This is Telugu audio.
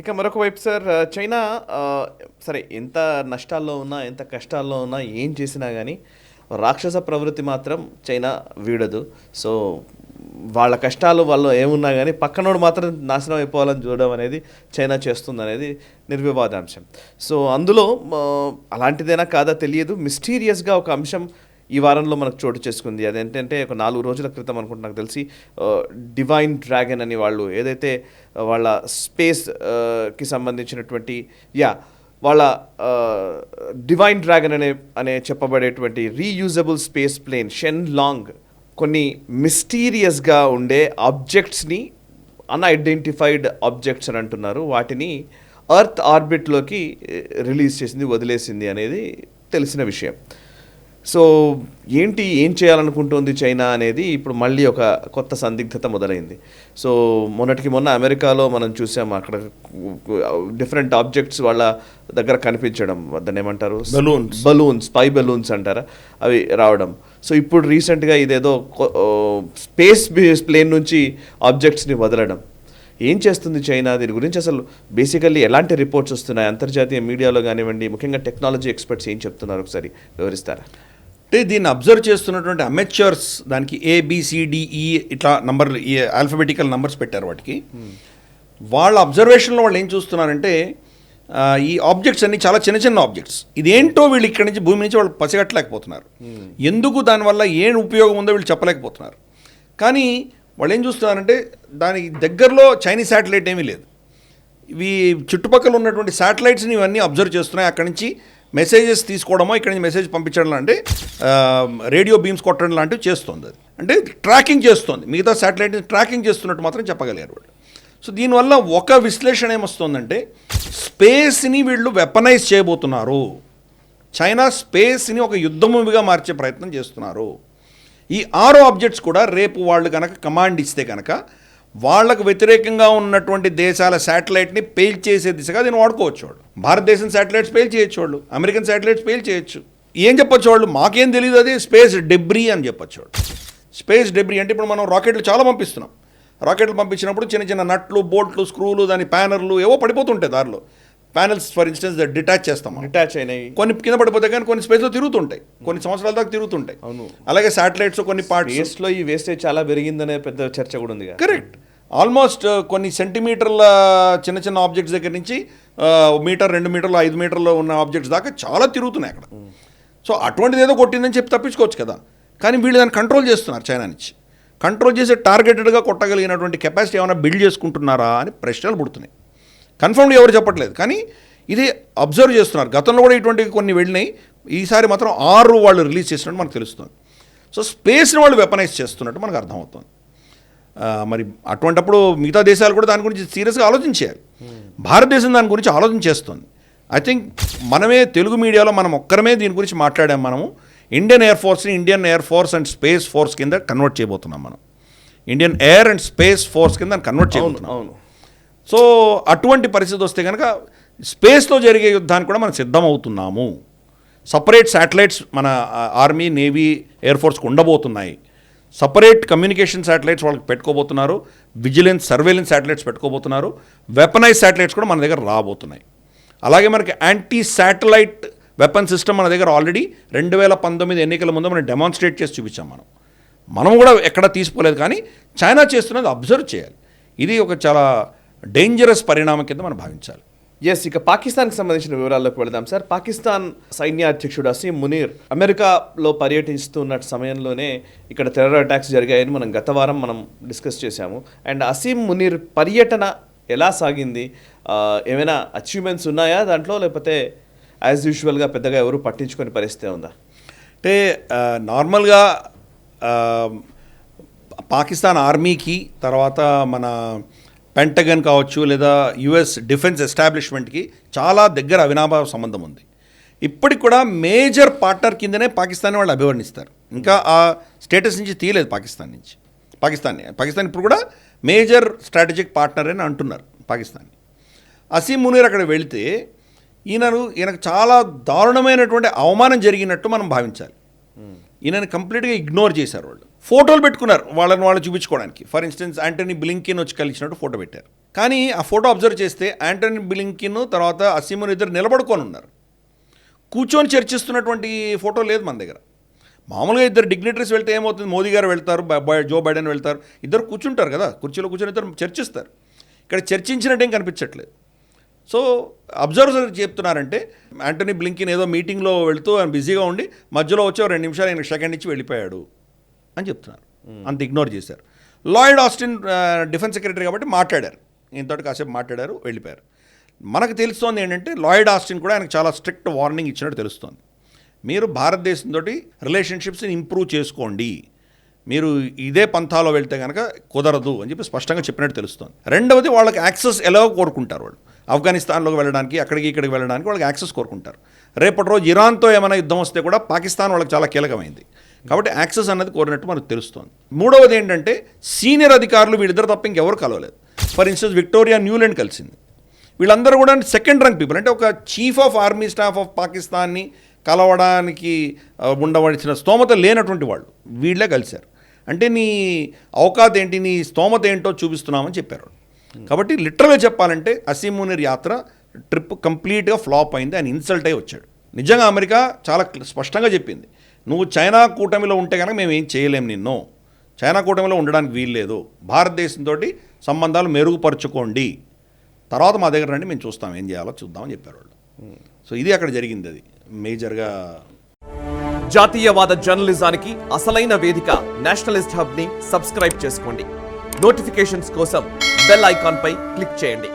ఇక మరొక వైపు సార్ చైనా సరే ఎంత నష్టాల్లో ఉన్నా ఎంత కష్టాల్లో ఉన్నా ఏం చేసినా కానీ రాక్షస ప్రవృత్తి మాత్రం చైనా వీడదు. సో వాళ్ళ కష్టాలు వాళ్ళు ఏమున్నా కానీ పక్కనోడు మాత్రం నాశనం అయిపోవాలని చూడడం అనేది చైనా చేస్తుంది అనేది నిర్వివాదాంశం. సో అందులో అలాంటిదైనా కాదా తెలియదు, మిస్టీరియస్గా ఒక అంశం ఈ వారంలో మనకు చోటు చేసుకుంది. అదేంటంటే ఒక 4 రోజుల క్రితం అనుకుంటే నాకు తెలిసి డివైన్ డ్రాగన్ అని వాళ్ళు ఏదైతే వాళ్ళ స్పేస్కి సంబంధించినటువంటి వాళ్ళ డివైన్ డ్రాగన్ అనే చెప్పబడేటువంటి రీయూజబుల్ స్పేస్ ప్లేన్ షెన్ లాంగ్ కొన్ని మిస్టీరియస్గా ఉండే ఆబ్జెక్ట్స్ని అన్ఐడెంటిఫైడ్ ఆబ్జెక్ట్స్ అని అంటున్నారు, వాటిని ఎర్త్ ఆర్బిట్లోకి రిలీజ్ చేసింది, వదిలేసింది అనేది తెలిసిన విషయం. సో ఏం చేయాలనుకుంటుంది చైనా అనేది ఇప్పుడు మళ్ళీ ఒక కొత్త సందిగ్ధత మొదలైంది. సో మొన్నటికి మొన్న అమెరికాలో మనం చూసాము, అక్కడ డిఫరెంట్ ఆబ్జెక్ట్స్ వాళ్ళ దగ్గర కనిపించడం, దాన్ని ఏమంటారు, బలూన్స్, స్పై బలూన్స్ అంటారా, అవి రావడం. సో ఇప్పుడు రీసెంట్గా ఇదేదో స్పేస్ ప్లేన్ నుంచి ఆబ్జెక్ట్స్ని వదలడం. ఏం చేస్తుంది చైనా? దీని గురించి అసలు బేసికల్లీ ఎలాంటి రిపోర్ట్స్ వస్తున్నాయి అంతర్జాతీయ మీడియాలో కానివ్వండి, ముఖ్యంగా టెక్నాలజీ ఎక్స్పర్ట్స్ ఏం చెప్తున్నారు ఒకసారి వివరిస్తారా? అంటే దీన్ని అబ్జర్వ్ చేస్తున్నటువంటి అమెచ్యూర్స్ దానికి ABCDE ఇట్లా నంబర్ ఆల్ఫబెటికల్ నంబర్స్ పెట్టారు వాటికి. వాళ్ళ అబ్జర్వేషన్లో వాళ్ళు ఏం చూస్తున్నారంటే ఈ ఆబ్జెక్ట్స్ అన్ని చాలా చిన్న చిన్న ఆబ్జెక్ట్స్, ఇదేంటో వీళ్ళు ఇక్కడి నుంచి భూమి నుంచి వాళ్ళు పసిగట్టలేకపోతున్నారు. ఎందుకు దానివల్ల ఏం ఉపయోగం ఉందో వీళ్ళు చెప్పలేకపోతున్నారు. కానీ వాళ్ళు ఏం చూస్తున్నారంటే దానికి దగ్గరలో చైనీస్ శాటిలైట్ ఏమీ లేదు. ఇవి చుట్టుపక్కల ఉన్నటువంటి శాటిలైట్స్ని ఇవన్నీ అబ్జర్వ్ చేస్తున్నాయి. అక్కడి నుంచి మెసేజెస్ తీసుకోవడమో ఇక్కడి నుంచి మెసేజ్ పంపించడం లాంటి రేడియో బీమ్స్ కొట్టడం లాంటివి చేస్తుంది. అది అంటే ట్రాకింగ్ చేస్తుంది, మిగతా శాటిలైట్ని ట్రాకింగ్ చేస్తున్నట్టు మాత్రం చెప్పగలిగారు వాళ్ళు. సో దీనివల్ల ఒక విశ్లేషణ ఏమొస్తుందంటే స్పేస్ని వీళ్ళు వెపనైజ్ చేయబోతున్నారు. చైనా స్పేస్ని ఒక యుద్ధభూమిగా మార్చే ప్రయత్నం చేస్తున్నారు. ఈ 6 ఆబ్జెక్ట్స్ కూడా రేపు వాళ్ళు కనుక కమాండ్ ఇస్తే కనుక వాళ్ళకు వ్యతిరేకంగా ఉన్నటువంటి దేశాల శాటిలైట్ని పేల్ చేసే దిశగా దీన్ని వాడుకోవచ్చు. వాళ్ళు భారతదేశం శాటిలైట్స్ పేల్ చేయొచ్చు, వాళ్ళు అమెరికన్ శాటిలైట్స్ పేల్ చేయొచ్చు. ఏం చెప్పొచ్చు వాళ్ళు? మాకేం తెలియదు, అది స్పేస్ డెబ్రీ అని చెప్పొచ్చు వాళ్ళు. స్పేస్ డెబ్రీ అంటే ఇప్పుడు మనం రాకెట్లు చాలా పంపిస్తున్నాం. రాకెట్లు పంపించినప్పుడు చిన్న చిన్న నట్లు, బోల్ట్లు, స్క్రూలు, దాని ప్యానర్లు ఏవో పడిపోతుంటాయి దారిలో. ప్యానల్స్ ఫర్ ఇన్స్టెన్స్ డిటాచ్ చేస్తాం, డిటాచ్ అయినాయి, కొన్ని కింద పడిపోతాయి, కానీ కొన్ని స్పేస్లో తిరుగుతుంటాయి, కొన్ని సంవత్సరాల దాకా తిరుగుతుంటాయి. అవును. అలాగే శాటిలైట్స్ కొన్ని పార్ట్స్లో ఈ వేస్టేజ్ చాలా పెరిగిందనే పెద్ద చర్చ కూడా ఉంది. కరెక్ట్. ఆల్మోస్ట్ కొన్ని సెంటీమీటర్ల చిన్న చిన్న ఆబ్జెక్ట్స్ దగ్గర నుంచి మీటర్, 2 మీటర్లు, 5 మీటర్లో ఉన్న ఆబ్జెక్ట్స్ దాకా చాలా తిరుగుతున్నాయి అక్కడ. సో అటువంటిది ఏదో కొట్టిందని చెప్పి తప్పించుకోవచ్చు కదా. కానీ వీళ్ళు దాన్ని కంట్రోల్ చేస్తున్నారు. చైనా నుంచి కంట్రోల్ చేసి టార్గెటెడ్గా కొట్టగలిగినటువంటి కెపాసిటీ ఏమైనా బిల్డ్ చేసుకుంటున్నారా అని ప్రశ్నలు పుడుతున్నాయి. కన్ఫర్మ్గా ఎవరు చెప్పట్లేదు, కానీ ఇది అబ్జర్వ్ చేస్తున్నారు. గతంలో కూడా ఇటువంటి కొన్ని వెళ్ళినాయి, ఈసారి మాత్రం 6 వాళ్ళు రిలీజ్ చేసినట్టు మనకు తెలుస్తుంది. సో స్పేస్ని వాళ్ళు వెపనైజ్ చేస్తున్నట్టు మనకు అర్థమవుతుంది. మరి అటువంటిప్పుడు మిగతా దేశాలు కూడా దాని గురించి సీరియస్గా ఆలోచించాలి. భారతదేశం దాని గురించి ఆలోచన చేస్తుంది. ఐ థింక్ మనమే తెలుగు మీడియాలో మనం ఒక్కరమే దీని గురించి మాట్లాడాం. మనము ఇండియన్ ఎయిర్ ఫోర్స్ని Indian air force and space force కింద కన్వర్ట్ చేయబోతున్నాం. మనం Indian air and space force కింద కన్వర్ట్ చేయబోతున్నాం. అవును. సో అటువంటి పరిస్థితి వస్తే కనుక స్పేస్లో జరిగే యుద్ధానికి కూడా మనం సిద్ధమవుతున్నాము. సపరేట్ శాటిలైట్స్ మన ఆర్మీ, నేవీ, ఎయిర్ ఫోర్స్కి ఉండబోతున్నాయి. సపరేట్ కమ్యూనికేషన్ శాటిలైట్స్ వాళ్ళకి పెట్టుకోబోతున్నారు. విజిలెన్స్, సర్వేలెన్స్ శాటిలైట్స్ పెట్టుకోబోతున్నారు. వెపనైజ్ శాటిలైట్స్ కూడా మన దగ్గర రాబోతున్నాయి. అలాగే మనకి యాంటీ శాటిలైట్ వెపన్ సిస్టమ్ మన దగ్గర ఆల్రెడీ 2019 ఎన్నికల ముందు మనం డెమాన్స్ట్రేట్ చేసి చూపించాం. మనం కూడా ఎక్కడ తీసుకోలేదు, కానీ చైనా చేస్తున్నది అబ్జర్వ్ చేయాలి. ఇది ఒక చాలా డేంజరస్ పరిణామం కింద మనం భావించాలి. ఇక పాకిస్తాన్కి సంబంధించిన వివరాల్లోకి వెళదాం సార్. పాకిస్తాన్ సైన్యాధ్యక్షుడు అసీం మునీర్ అమెరికాలో పర్యటిస్తున్న సమయంలోనే ఇక్కడ టెర్రర్ అటాక్స్ జరిగాయని మనం గత వారం డిస్కస్ చేశాము. అండ్ అసీం మునీర్ పర్యటన ఎలా సాగింది? ఏమైనా అచీవ్మెంట్స్ ఉన్నాయా దాంట్లో, లేకపోతే యాజ్ యూజువల్గా పెద్దగా ఎవరు పట్టించుకొని పరిస్థితి ఉందా? అంటే నార్మల్గా పాకిస్తాన్ ఆర్మీకి, తర్వాత మన పెంటగన్ కావచ్చు, లేదా US డిఫెన్స్ ఎస్టాబ్లిష్మెంట్కి చాలా దగ్గర అవినాభావ సంబంధం ఉంది. ఇప్పటికి కూడా మేజర్ పార్ట్నర్ కిందనే పాకిస్తాన్ వాళ్ళు అభివర్ణిస్తారు. ఇంకా ఆ స్టేటస్ నుంచి తీయలేదు పాకిస్తాన్ ఇప్పుడు కూడా మేజర్ స్ట్రాటజిక్ పార్ట్నర్ అని అంటున్నారు పాకిస్తాన్ని. అసీం మునీర్ అక్కడ వెళితే ఈయనకు చాలా దారుణమైనటువంటి అవమానం జరిగినట్టు మనం భావించాలి. ఈయనని కంప్లీట్గా ఇగ్నోర్ చేశారు వాళ్ళు. ఫోటోలు పెట్టుకున్నారు వాళ్ళని చూపించుకోవడానికి. ఫర్ ఇన్స్టెన్స్ యాంటనీ బ్లింకెన్ వచ్చి కలిసినట్టు ఫోటో పెట్టారు. కానీ ఆ ఫోటో అబ్జర్వ్ చేస్తే యాంటనీ బ్లింకిన్ తర్వాత అసీమున్ ఇద్దరు నిలబడుకొని ఉన్నారు. కూర్చొని చర్చిస్తున్నటువంటి ఫోటో లేదు మన దగ్గర. మామూలుగా ఇద్దరు డిగ్నిటరీస్ వెళ్తే ఏమవుతుంది, మోదీ గారు వెళ్తారు, జో బైడెన్ వెళ్తారు, ఇద్దరు కూర్చుంటారు కదా, కుర్చీలో కూర్చొని ఇద్దరు చర్చిస్తారు. ఇక్కడ చర్చించినట్టేం కనిపించట్లేదు. సో అబ్జర్వర్ చెప్తున్నారంటే యాంటనీ బ్లింకిన్ ఏదో మీటింగ్లో వెళ్తూ ఆయన బిజీగా ఉండి మధ్యలో వచ్చి 2 నిమిషాలు ఆయన సెకండ్ ఇచ్చి వెళ్ళిపోయాడు అని చెప్తున్నారు. అంత ఇగ్నోర్ చేశారు. లాయిడ్ ఆస్టిన్ డిఫెన్స్ సెక్రటరీ కాబట్టి మాట్లాడారు, ఇంతటి కాసేపు మాట్లాడారు, వెళ్ళిపోయారు. మనకు తెలుస్తోంది ఏంటంటే లాయిడ్ ఆస్టిన్ కూడా ఆయనకు చాలా స్ట్రిక్ట్ వార్నింగ్ ఇచ్చినట్టు తెలుస్తోంది. మీరు భారతదేశంతో రిలేషన్షిప్స్ని ఇంప్రూవ్ చేసుకోండి, మీరు ఇదే పంథాలో వెళ్తే కనుక కుదరదు అని చెప్పి స్పష్టంగా చెప్పినట్టు తెలుస్తుంది. రెండవది, వాళ్ళకి యాక్సెస్ ఎలాగో కోరుకుంటారు. వాళ్ళు ఆఫ్ఘనిస్తాన్లోకి వెళ్ళడానికి, అక్కడికి ఇక్కడికి వెళ్ళడానికి వాళ్ళకి యాక్సెస్ కోరుకుంటారు. రేపటి రోజు ఇరాన్తో ఏమైనా యుద్ధం వస్తే కూడా పాకిస్తాన్ వాళ్ళకి చాలా కీలకమైంది కాబట్టి యాక్సెస్ అన్నది కోరినట్టు మనకు తెలుస్తుంది. మూడవది ఏంటంటే సీనియర్ అధికారులు వీళ్ళిద్దరు తప్ప ఇంకెవరు కలవలేదు. ఫర్ ఇన్స్టెన్స్ విక్టోరియా న్యూలాండ్ కలిసింది. వీళ్ళందరూ కూడా సెకండ్ ర్యాంక్ పీపుల్, అంటే ఒక chief of army staff of పాకిస్తాన్ని కలవడానికి ఉండవలసిన స్తోమత లేనటువంటి వాళ్ళు వీళ్ళే కలిశారు. అంటే నీ అవకాశం ఏంటి, నీ స్తోమత ఏంటో చూపిస్తున్నామని చెప్పారు. కాబట్టి లిటరల్గా చెప్పాలంటే అసీమ్ మునీర్ యాత్ర ట్రిప్ కంప్లీట్గా ఫ్లాప్ అయింది. ఆయన ఇన్సల్ట్ అయి వచ్చాడు. నిజంగా అమెరికా చాలా స్పష్టంగా చెప్పింది, నువ్వు చైనా కూటమిలో ఉంటే కనుక మేము ఏం చేయలేము, నిన్ను చైనా కూటమిలో ఉండడానికి వీల్లేదు, భారతదేశంతో సంబంధాలు మెరుగుపరుచుకోండి, తర్వాత మా దగ్గర రండి, మేము చూస్తాం ఏం చేయాలో చూద్దామని చెప్పారు వాళ్ళు. సో ఇది అక్కడ జరిగింది. అది మేజర్గా జాతీయవాద జర్నలిజానికి అసలైన వేదిక నేషనలిస్ట్ హబ్ ని సబ్స్క్రైబ్ చేసుకోండి. నోటిఫికేషన్స్ కోసం బెల్ ఐకాన్ పై క్లిక్ చేయండి.